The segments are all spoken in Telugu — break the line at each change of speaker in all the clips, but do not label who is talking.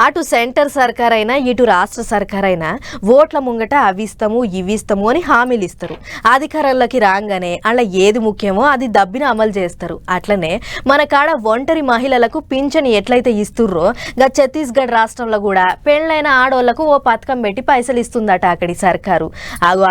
అటు సెంటర్ సర్కార్ అయినా ఇటు రాష్ట్ర సర్కార్ అయినా ఓట్ల ముంగట అవిస్తాము ఇవిస్తాము అని హామీలు ఇస్తారు. అధికారంలోకి రాగానే అలా ఏది ముఖ్యమో అది దబ్బిన అమలు చేస్తారు. అట్లనే మన కాడ ఒంటరి మహిళలకు పింఛన్ ఎట్లయితే ఇస్తుర్రో గా ఛత్తీస్గఢ్ రాష్ట్రంలో కూడా పెళ్ళైన ఆడోళ్లకు ఓ పథకం పెట్టి పైసలు ఇస్తుందట అక్కడి సర్కారు.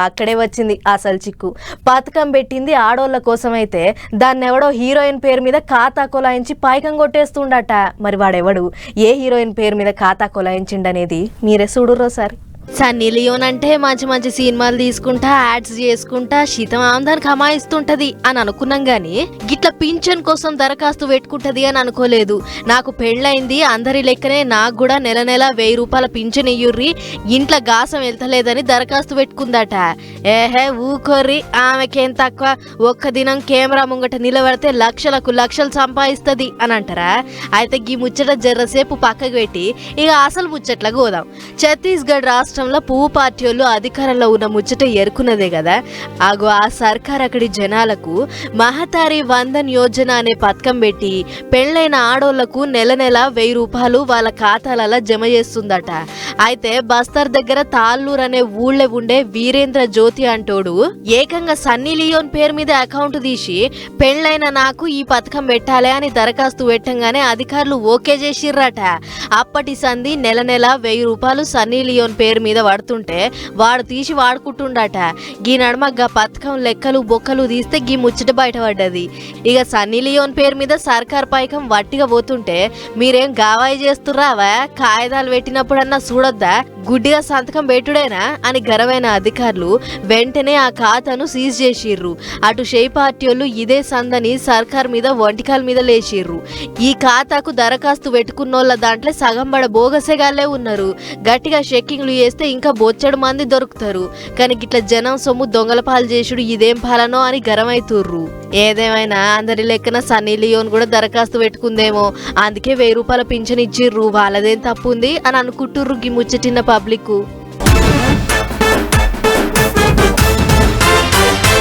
అక్కడే వచ్చింది అసలు చిక్కు. పథకం పెట్టింది ఆడోళ్ల కోసమైతే దాన్ని ఎవడో హీరోయిన్ పేరు మీద ఖాతా కొలాయించి పైకం కొట్టేస్తుండట. మరి వాడెవడు, ఏ హీరోయిన్ పేరు మీద ఖాతా కొలాయించిండనేది మీరే చూడుర్రో సార్. సన్నీ లియోన్ అంటే మంచి మంచి సినిమాలు తీసుకుంటా యాడ్స్ చేసుకుంటా శీతం ఆమ్దాన్ని కమాయిస్తుంటది అని అనుకున్నాం గాని గిట్ల పింఛన్ కోసం దరఖాస్తు పెట్టుకుంటది అని అనుకోలేదు. నాకు పెళ్ళైంది, అందరి లెక్కనే నాకు కూడా నెల నెల 1000 రూపాయల పింఛన్ ఇయ్యుర్రి, ఇంట్లో గాసం వెళ్తలేదని దరఖాస్తు పెట్టుకుందట. ఏహే ఊకొర్రి, ఆమెకేం తక్కువ, ఒక్క దినం కెమెరా ముంగట నిలబడితే లక్షలకు లక్షలు సంపాదిస్తుంది అని అంటారా? అయితే గీ ముచ్చట జర్రసేపు పక్కకు పెట్టి ఇక అసలు ముచ్చట్లకు పోదాం. ఛత్తీస్గఢ్ రాష్ట్రంలో పువ్వు పార్టీ వాళ్ళు అధికారంలో ఉన్న ముచ్చట ఎరుకున్నదే కదా. ఆ సర్కార్ అక్కడి జనాలకు మహతారి వందన్ యోజన అనే పథకం పెట్టి పెళ్ళైన ఆడోళ్లకు నెల నెల 1000 రూపాయలు వాళ్ళ ఖాతాలలో జమ చేస్తుందట. అయితే బస్తర్ దగ్గర తాళ్ళూర్ అనే ఊళ్ళో ఉండే వీరేంద్ర జ్యోతి అంటోడు ఏకంగా సన్నీ లియోన్ పేరు మీద అకౌంట్ తీసి పెళ్ళైన నాకు ఈ పథకం పెట్టాలి అని దరఖాస్తు పెట్టంగానే అధికారులు ఓకే చేసిర్రట. అప్పటి సంధి నెల నెల 1000 రూపాయలు సన్నీ లియోన్ పేరు మీద పడుతుంటే వాడు తీసి వాడుకుంటుండట. గీ నడమ గా పథకం లెక్కలు బొక్కలు తీస్తే గీ ముచ్చట బయటపడ్డది. ఇక సన్నీ లియోన్ పేరు మీద సర్కార్ పైకం వట్టిగా పోతుంటే మీరేం గావాయి చేస్తుర్రావా, కాగితాలు పెట్టినప్పుడన్నా చూడొద్దా, గుడ్డిగా సంతకం పెట్టుడేనా అని గరవైన అధికారులు వెంటనే ఆ ఖాతాను సీజ్ చేసిర్రు. అటు షే పార్టీ వాళ్ళు ఇదే సందని సర్కార్ మీద వంటికాల మీద లేచిర్రు. ఈ ఖాతాకు దరఖాస్తు పెట్టుకున్నోళ్ళ దాంట్లో సగం బడ బోగసెగాళ్లే ఉన్నారు. గట్టిగా చెక్కింగ్లు చేస్తే ఇంకా బొచ్చడు మంది దొరుకుతారు. కానీ గిట్ల జనం సొమ్ము దొంగల పాలు చేసుడు ఇదేం పాలనో అని గరమైతుర్రు. ఏదేమైనా అందరి లెక్కన సన్నీ లియోన్ కూడా దరఖాస్తు పెట్టుకుందేమో, అందుకే 1000 రూపాయల పింఛన్ ఇచ్చిర్రు, వాళ్ళదేం తప్పుంది అని అనుకుంటుర్రు గి ముచ్చటిన్న పబ్లిక్.